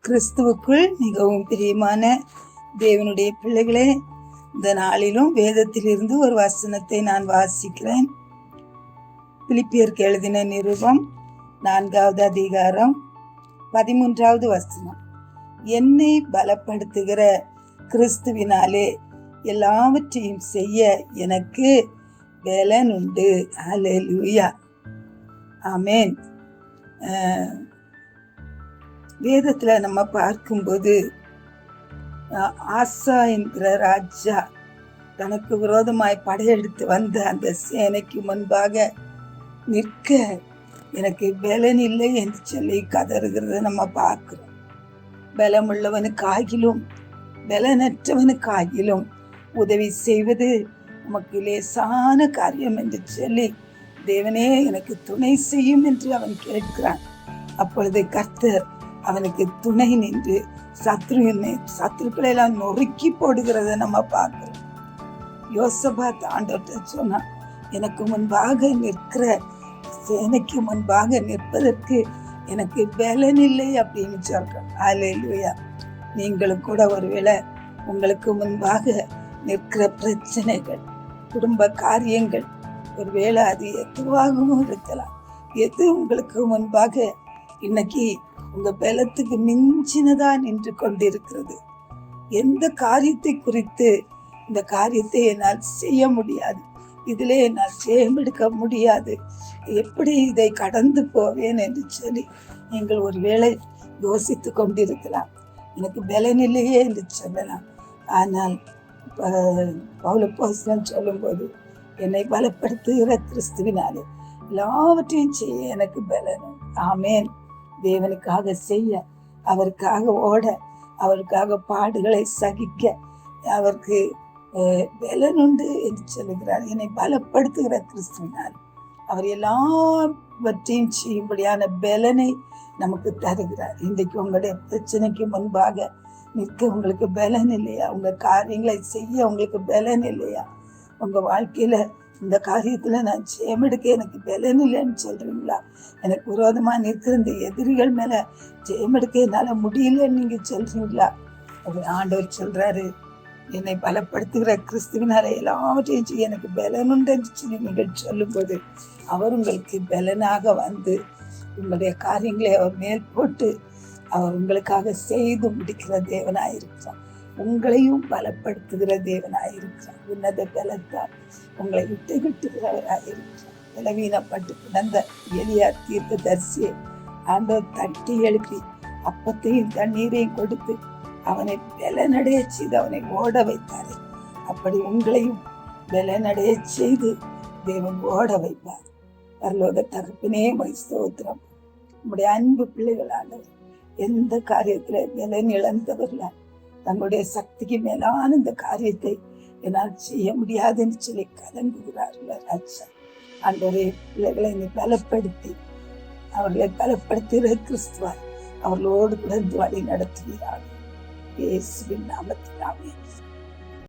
கிறிஸ்துவுக்குள் மிகவும் பிரியமான தேவனுடைய பிள்ளைகளே, இந்த நாளிலும் வேதத்திலிருந்து ஒரு வசனத்தை நான் வாசிக்கிறேன். பிலிப்பியருக்கு எழுதின நிருபம் 4வது அதிகாரம் 13வது வசனம். என்னை பலப்படுத்துகிற கிறிஸ்துவினாலே எல்லாவற்றையும் செய்ய எனக்கு பலன் உண்டு. ஹல்லேலூயா, ஆமென். வேதத்துல நம்ம பார்க்கும்போது ஆசா என்கிற ராஜா தனக்கு விரோதமாய் படையெடுத்து வந்த அந்த சேனைக்கு முன்பாக நிற்க எனக்கு பலன் இல்லை என்று சொல்லி கதறுகிறத நம்ம பார்க்கிறோம். பலமுள்ளவனுக்காகிலும் பலனற்றவனுக்காகிலும் உதவி செய்வது நமக்கு லேசான காரியம் என்று சொல்லி தேவனே எனக்கு துணை செய்யும் என்று அவன் கேட்கிறான். அப்பொழுது கர்த்தர் அவனுக்கு துணை நின்று சத்துருக்களை எல்லாம் நொறுக்கி போடுகிறத நம்ம பார்க்கிறோம். யோசபாத் ஆண்டவர்கிட்ட சொன்னான், எனக்கு முன்பாக நிற்கிற சேனைக்கு முன்பாக நிற்பதற்கு எனக்கு பலன் இல்லை அப்படின்னு சொல்றேன். ஹல்லேலூயா. நீங்களும் கூட ஒருவேளை உங்களுக்கு முன்பாக நிற்கிற பிரச்சனைகள், குடும்ப காரியங்கள், ஒருவேளை அது எதுவாகவும் இருக்கலாம். எது உங்களுக்கு முன்பாக இன்னைக்கு உங்க பலத்துக்கு மிஞ்சினதா நின்று கொண்டிருக்கிறது? எந்த காரியத்தை குறித்து இந்த காரியத்தை என்னால் செய்ய முடியாது, இதிலே என்னால் ஜெயமெடுக்க முடியாது, எப்படி இதை கடந்து போவேன் என்று சொல்லி நீங்கள் ஒருவேளை யோசித்து கொண்டிருக்கலாம். எனக்கு பலன் இல்லையே என்று சொல்லலாம். ஆனால் பவுலப்போஸ்தலன் சொல்லும்போது, என்னை பலப்படுத்துகிற கிறிஸ்துவினாலே எல்லாவற்றையும் செய்ய எனக்கு பலனும். ஆமென். தேவனுக்காக செய்ய, அவருக்காக ஓட, அவருக்காக பாடுகளை சகிக்க அவருக்கு பலன் உண்டு என்று சொல்லுகிறார். என்னை பலப்படுத்துகிற கிறிஸ்துவினால் அவர் எல்லாவற்றையும் செய்யும்படியான பலனை நமக்கு தருகிறார். இன்றைக்கு உங்களுடைய பிரச்சனைக்கு முன்பாக நிற்க உங்களுக்கு பலன் இல்லையா? உங்க காரியங்களை செய்ய உங்களுக்கு பலன் இல்லையா? உங்க வாழ்க்கையில இந்த காரியத்துல நான் ஜெயமெடுக்க எனக்கு பலன் இல்லைன்னு சொல்றீங்களா? எனக்கு விரோதமா நிற்கிற இந்த எதிரிகள் மேல ஜெயமெடுக்க என்னால முடியலன்னு நீங்க சொல்றீங்களா? ஆண்டவர் சொல்றாரு, என்னை பலப்படுத்துகிற கிறிஸ்துவினால எல்லாவற்றையும் செய்ய எனக்கு பலன் உண்டு சொல்லி நீங்கள் சொல்லும்போது அவர் உங்களுக்கு பலனாக வந்து உங்களுடைய காரியங்களை அவர் மேல் போட்டு அவர் உங்களுக்காக செய்து முடிக்கிற தேவனாயிருக்கிறார். உங்களையும் பலப்படுத்துகிற தேவனாயிருக்கிறார். உன்னத பலத்தால் உங்களை விட்டு விட்டுகிறவராயிருக்கிறார். பலவீனப்பட்டு கிடந்த எலியா தீர்க்கதரிசியை ஆண்டவர் தட்டி எழுப்பி அப்பத்தையும் தண்ணீரையும் கொடுத்து அவனை பலனடைய செய்து அவனை ஓட வைத்தாரே, அப்படி உங்களையும் பலனடைய செய்து தேவன் ஓட வைப்பார். பரலோக தகப்பனே ஸ்தோத்திரம். நம்முடைய அன்பு பிள்ளைகளானவர் எந்த காரியத்துல பலன் இழந்தவர்கள தங்களுடைய சக்திக்கு மேலான இந்த காரியத்தை என்னால் செய்ய முடியாதுன்னு சொல்லி கலங்குகிறார்கள் ராஜா. ஆண்டவரே, பிள்ளைகளை நீ பலப்படுத்தி அவர்களை பலப்படுத்துகிற கிறிஸ்துவாய் அவர்களோடு கூட வழி நடத்துகிறார்கள். இயேசுவின் நாமத்தில் ஆமென்.